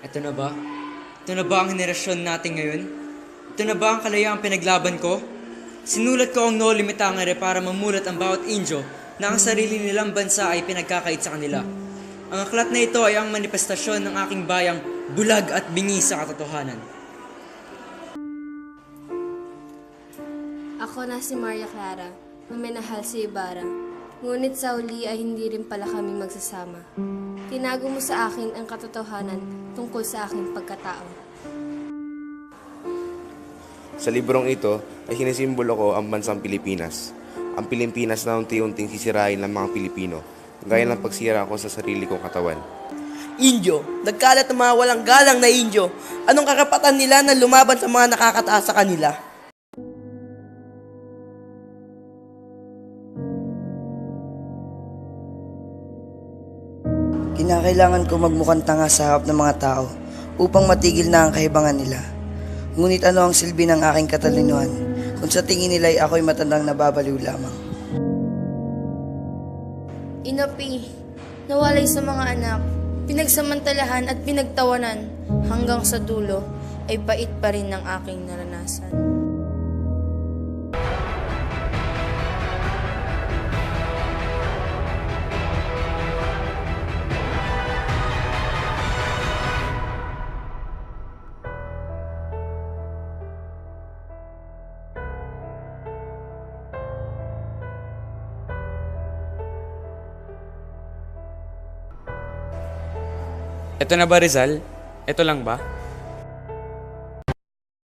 Ito na ba? Ito na ba ang henerasyon natin ngayon? Ito na ba ang kalayaang pinaglaban ko? Sinulat ko ang No Limitangere para mamulat ang bawat Indio na ang sarili nilang bansa ay pinagkakait sa kanila. Ang aklat na ito ay ang manifestasyon ng aking bayang bulag at bingi sa katotohanan. Ako na si Maria Clara, maminahal si Ibarra. Ngunit sa huli ay hindi rin pala kami magsasama. Tinago mo sa akin ang katotohanan tungkol sa aking pagkatao. Sa librong ito ay sinisimbolo ko ang bansang Pilipinas. Ang Pilipinas na unti-unting sisirain ng mga Pilipino, gaya ng pagsira ko sa sarili kong katawan. Indio, nagkalat ng mga walang galang na Indio. Anong karapatan nila na lumaban sa mga nakakataas sa kanila? Kinakailangan ko magmukhang tanga sa harap ng mga tao upang matigil na ang kahibangan nila. Ngunit ano ang silbi ng aking katalinuhan kung sa tingin nila ay ako'y matandang nababaliw lamang? Inapi, nawalay sa mga anak, pinagsamantalahan at pinagtawanan hanggang sa dulo ay pait pa rin ng aking naranasan. Ito na ba, Rizal? Ito lang ba?